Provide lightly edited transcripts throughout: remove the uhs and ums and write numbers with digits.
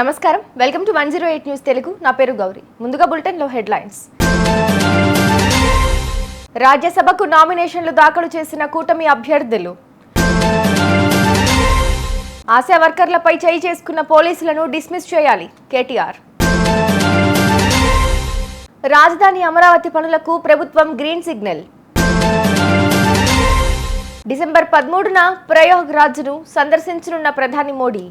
నమస్కారం, welcome to 108 news Telugu. నా పేరు గౌరీ. ముందుగా బులెటిన్లో హెడ్లైన్స్. రాజ్యసభకు నామినేషన్లు దాఖలు చేసిన కూటమి అభ్యర్థులు. ఆశా వర్కర్లపై చేయి చేసుకున్న పోలీసులను డిస్మిస్ చేయాలి కేటీఆర్. రాజధాని అమరావతి పనులకు ప్రభుత్వం గ్రీన్ సిగ్నల్. డిసెంబర్ 13న ప్రయాగ్రాజ్ను సందర్శించనున్న ప్రధాని మోడీ.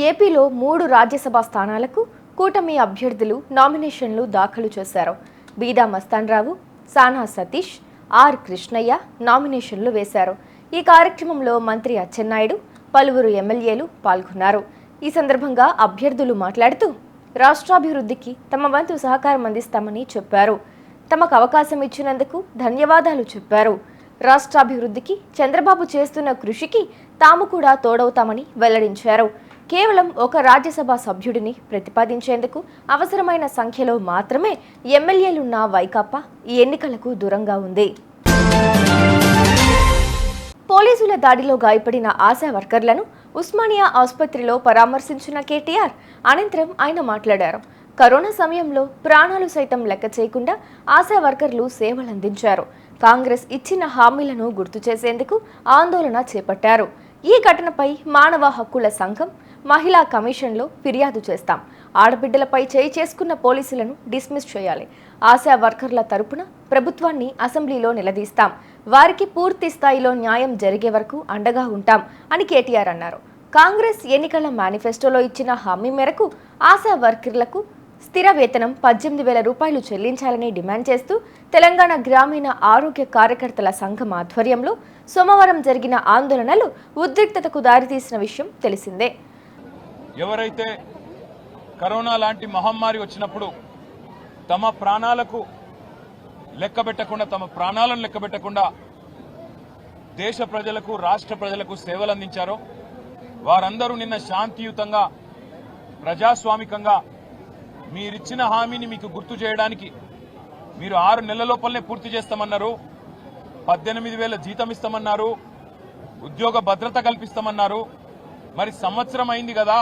ఏపీలో 3 రాజ్యసభ స్థానాలకు కూటమి అభ్యర్థులు నామినేషన్లు దాఖలు చేశారు. బీదా మస్తాన్రావు, సానా సతీష్, ఆర్ కృష్ణయ్య నామినేషన్లు వేశారు. ఈ కార్యక్రమంలో మంత్రి అచ్చెన్నాయుడు, పలువురు ఎమ్మెల్యేలు పాల్గొన్నారు. ఈ సందర్భంగా అభ్యర్థులు మాట్లాడుతూ రాష్ట్రాభివృద్ధికి తమ వంతు సహకారం అందిస్తామని చెప్పారు. తమకు అవకాశం ఇచ్చినందుకు ధన్యవాదాలు చెప్పారు. రాష్ట్రాభివృద్ధికి చంద్రబాబు చేస్తున్న కృషికి తాము కూడా తోడవుతామని వెల్లడించారు. కేవలం ఒక రాజ్యసభ సభ్యుడిని ప్రతిపాదించేందుకు అవసరమైన సంఖ్యలో మాత్రమే ఎమ్మెల్యేలున్న వైకాపా ఈ ఎన్నికలకు దూరంగా ఉంది. పోలీసుల దాడిలో గాయపడిన ఆశా వర్కర్లను ఉస్మానియా ఆసుపత్రిలో పరామర్శించిన కేటీఆర్ అనంతరం ఆయన మాట్లాడారు. కరోనా సమయంలో ప్రాణాలు సైతం లెక్క చేయకుండా ఆశా వర్కర్లు సేవలందించారు. కాంగ్రెస్ ఇచ్చిన హామీలను గుర్తు చేసేందుకు ఆందోళన చేపట్టారు. ఈ ఘటనపై మానవ హక్కుల సంఘం, మహిళా కమిషన్లో ఫిర్యాదు చేస్తాం. ఆడబిడ్డలపై చేయి చేసుకున్న పోలీసులను డిస్మిస్ చేయాలి. ఆశా వర్కర్ల తరపున ప్రభుత్వాన్ని అసెంబ్లీలో నిలదీస్తాం. వారికి పూర్తి స్థాయిలో న్యాయం జరిగే వరకు అండగా ఉంటాం అని కేటీఆర్ అన్నారు. కాంగ్రెస్ ఎన్నికల మేనిఫెస్టోలో ఇచ్చిన హామీ మేరకు ఆశా వర్కర్లకు స్థిర వేతనం 18,000 రూపాయలు చెల్లించాలని డిమాండ్ చేస్తూ తెలంగాణ గ్రామీణ ఆరోగ్య కార్యకర్తల సంఘం ఆధ్వర్యంలో సోమవారం జరిగిన ఆందోళనలు ఉద్రిక్తతకు దారితీసిన విషయం తెలిసిందే. ఎవరైతే కరోనా లాంటి మహమ్మారి వచ్చినప్పుడు తమ ప్రాణాలకు లెక్కబెట్టకుండా, తమ ప్రాణాలను లెక్కబెట్టకుండా దేశ ప్రజలకు, రాష్ట్ర ప్రజలకు సేవలు అందించారో వారందరూ నిన్న శాంతియుతంగా, ప్రజాస్వామికంగా మీరిచ్చిన హామీని మీకు గుర్తు చేయడానికి మీరు 6 నెలల లోపలనే పూర్తి చేస్తామన్నారు. 18,000 జీతం ఇస్తామన్నారు. ఉద్యోగ భద్రత కల్పిస్తామన్నారు. మరి సంవత్సరం అయింది కదా,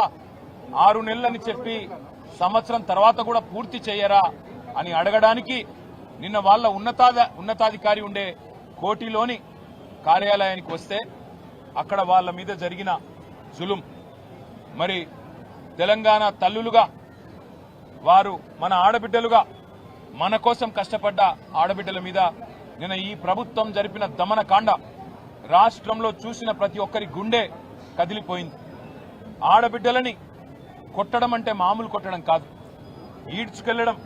6 నెలలని చెప్పి సంవత్సరం తర్వాత కూడా పూర్తి చేయరా అని అడగడానికి నిన్న వాళ్ళ ఉన్నతాధికారి ఉండే కోటిలోని కార్యాలయానికి వస్తే అక్కడ వాళ్ళ మీద జరిగిన జులుం, మరి తెలంగాణ తల్లులుగా వారు, మన ఆడబిడ్డలుగా, మన కోసం కష్టపడ్డ ఆడబిడ్డల మీద నిన్న ఈ ప్రభుత్వం జరిపిన దమనకాండ రాష్ట్రంలో చూసిన ప్రతి ఒక్కరి గుండె కదిలిపోయింది. ఆడబిడ్డలని కొట్టడం అంటే మామూలు కొట్టడం కాదు. ఈడ్చుకెళ్లడం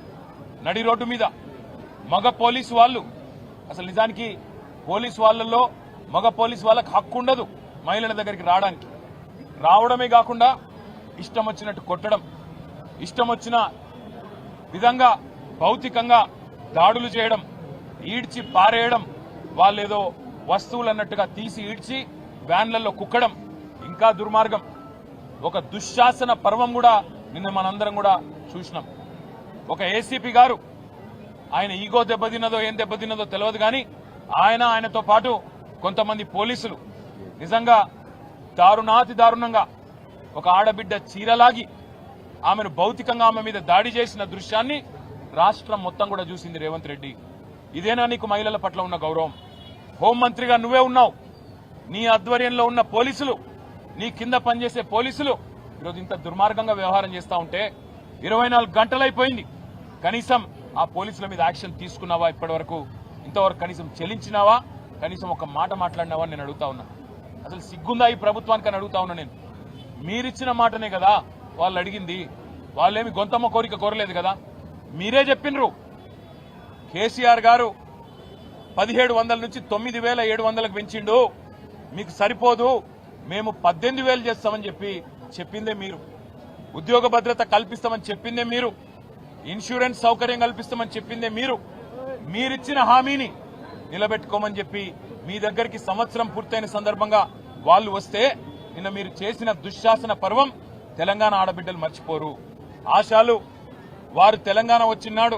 నడి రోడ్డు మీద. మగ పోలీసు వాళ్ళు, అసలు నిజానికి పోలీసు వాళ్ళల్లో మగ పోలీసు వాళ్ళకి హక్కు ఉండదు మహిళల దగ్గరికి రావడానికి. రావడమే కాకుండా ఇష్టం వచ్చినట్టు కొట్టడం, ఇష్టం వచ్చిన విధంగా భౌతికంగా దాడులు చేయడం, ఈడ్చి పారేయడం, వాళ్ళేదో వస్తువులు అన్నట్టుగా తీసి ఈడ్చి వ్యాన్లలో కుక్కడం ఇంకా దుర్మార్గం. ఒక దుశ్శాసన పర్వం కూడా నిన్న మనందరం కూడా చూసినాం. ఒక ఏసీపీ గారు, ఆయన ఈగో దెబ్బతిన్నదో ఏం దెబ్బతిన్నదో తెలియదు కానీ ఆయనతో పాటు కొంతమంది పోలీసులు నిజంగా దారుణాతి దారుణంగా ఒక ఆడబిడ్డ చీరలాగి ఆమెను భౌతికంగా ఆమె మీద దాడి చేసిన దృశ్యాన్ని రాష్ట్రం మొత్తం కూడా చూసింది రేవంత్ రెడ్డి. ఇదేనా నీకు మహిళల పట్ల ఉన్న గౌరవం? హోంమంత్రిగా నువ్వే ఉన్నావు. నీ ఆధ్వర్యంలో ఉన్న పోలీసులు, నీ కింద పనిచేసే పోలీసులు ఈరోజు ఇంత దుర్మార్గంగా వ్యవహారం చేస్తా ఉంటే 24 గంటలైపోయింది. కనీసం ఆ పోలీసుల మీద యాక్షన్ తీసుకున్నావా? ఇప్పటివరకు ఇంతవరకు కనీసం చెల్లించినావా? కనీసం ఒక మాట మాట్లాడినావా నేను అడుగుతా ఉన్నా. అసలు సిగ్గుందా ఈ ప్రభుత్వానికి అని అడుగుతా ఉన్నా నేను. మీరిచ్చిన మాటనే కదా వాళ్ళు అడిగింది. వాళ్ళేమి గొంతమ్మ కోరిక కోరలేదు కదా. మీరే చెప్పినరు కేసీఆర్ గారు 1,700 నుంచి 9,700కు పెంచిండు, మీకు సరిపోదు, మేము 18,000 చేస్తామని చెప్పిందే మీరు. ఉద్యోగ భద్రత కల్పిస్తామని చెప్పిందే మీరు. ఇన్సూరెన్స్ సౌకర్యం కల్పిస్తామని చెప్పిందే మీరు. మీరిచ్చిన హామీని నిలబెట్టుకోమని చెప్పి మీ దగ్గరికి సంవత్సరం పూర్తయిన సందర్భంగా వాళ్ళు వస్తే నిన్న మీరు చేసిన దుశ్శాసన పర్వం తెలంగాణ ఆడబిడ్డలు మర్చిపోరు. ఆశాలు వారు తెలంగాణ వచ్చినాడు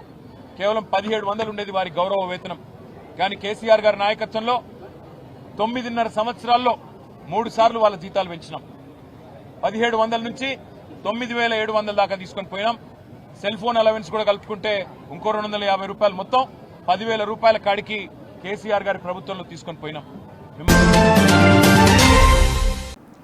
కేవలం 1,700 ఉండేది వారి గౌరవ వేతనం. కానీ కేసీఆర్ గారి నాయకత్వంలో 9.5 సంవత్సరాల్లో 3 సార్లు వాళ్ళ జీతాలు పెంచినాం. 1700 నుంచి 9700 దాకా తీసుకొని పోయినాం. సెల్ ఫోన్ అలవెన్స్ కూడా కలుపుకుంటే ఇంకో 250 రూపాయలు, మొత్తం 10,000 రూపాయల కాడికి కేసీఆర్ గారి ప్రభుత్వంలో తీసుకొని పోయినాం.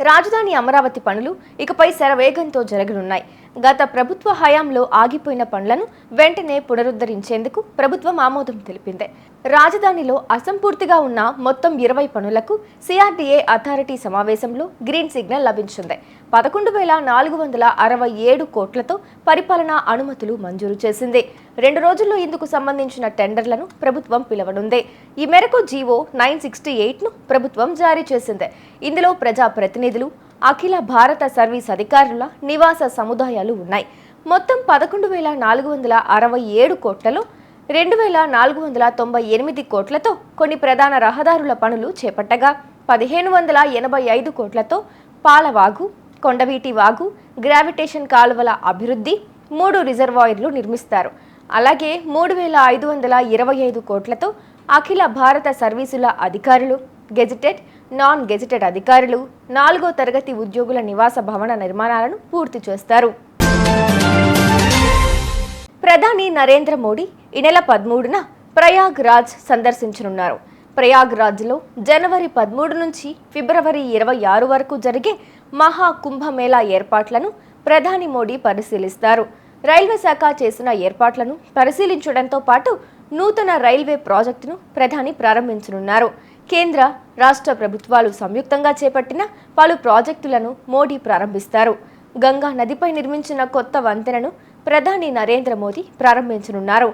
రాజధాని అమరావతి పనులు ఇకపై శరవేగంతో జరగనున్నాయి. గత ప్రభుత్వ హయాంలో ఆగిపోయిన పనులను వెంటనే పునరుద్ధరించేందుకు ప్రభుత్వం ఆమోదం తెలిపింది. రాజధానిలో అసంపూర్తిగా ఉన్న మొత్తం 20 పనులకు సిఆర్డీఏ అథారిటీ సమావేశంలో గ్రీన్ సిగ్నల్ లభించింది. 11,467 కోట్లతో పరిపాలనా అనుమతులు మంజూరు చేసింది. 2 రోజుల్లో ఇందుకు సంబంధించిన టెండర్లను ప్రభుత్వం పిలవనుంది. ఈ మేరకు జీవో 968ను ప్రభుత్వం జారీ చేసింది. ఇందులో ప్రజాప్రతినిధులు, అఖిల భారత సర్వీస్ అధికారుల నివాస సముదాయాలు ఉన్నాయి. మొత్తం 11,467 కోట్లలో 2,498 కోట్లతో కొన్ని ప్రధాన రహదారుల పనులు చేపట్టగా 1,585 కోట్లతో పాలవాగు, కొండవీటి వాగు, గ్రావిటేషన్ కాలువల అభివృద్ధి, 3 రిజర్వాయర్లు నిర్మిస్తారు. అలాగే 3,525 కోట్లతో అఖిల భారత సర్వీసుల అధికారులు, గెజిటెడ్, నాన్ గెజిటెడ్ అధికారులు, 4వ తరగతి ఉద్యోగుల నివాస భవన నిర్మాణాలను పూర్తి చేస్తారు. ప్రధాని నరేంద్ర మోడీ ఈ నెల 13న ప్రయాగ్ రాజ్ సందర్శించనున్నారు. ప్రయాగ్ రాజ్లో జనవరి 13 నుంచి ఫిబ్రవరి 26 వరకు జరిగే మహా కుంభమేళా ఏర్పాట్లను ప్రధాని మోడీ పరిశీలిస్తారు. రైల్వే శాఖ చేసిన ఏర్పాట్లను పరిశీలించడంతో పాటు నూతన రైల్వే ప్రాజెక్టును ప్రధాని ప్రారంభించనున్నారు. కేంద్ర, రాష్ట్ర ప్రభుత్వాలు సంయుక్తంగా చేపట్టిన పలు ప్రాజెక్టులను మోడీ ప్రారంభిస్తారు. గంగా నదిపై నిర్మించిన కొత్త వంతెనను ప్రధాని నరేంద్ర మోదీ ప్రారంభించనున్నారు.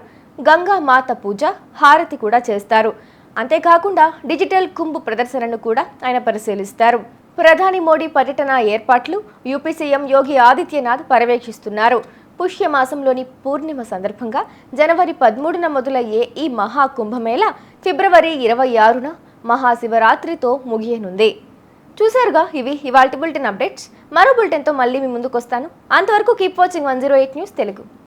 గంగా మాత పూజ, హారతి కూడా చేస్తారు. అంతేకాకుండా డిజిటల్ కుంభ్ ప్రదర్శనను కూడా ఆయన పరిశీలిస్తారు. ప్రధాని మోడీ పర్యటన ఏర్పాట్లు యూపీ సీఎం యోగి ఆదిత్యనాథ్ పర్యవేక్షిస్తున్నారు. పుష్యమాసంలోని పూర్ణిమ సందర్భంగా జనవరి 13న మొదలయ్యే ఈ మహా కుంభమేళా ఫిబ్రవరి 26న మహాశివరాత్రితో ముగియనుంది. చూసారుగా, ఇవి ఇవాల్టి బులెటిన్ అప్డేట్స్. మరో బులెటిన్తో మళ్ళీ మీ ముందుకు వస్తాను. అంతవరకు కీప్ వాచింగ్ 108 న్యూస్ తెలుగు.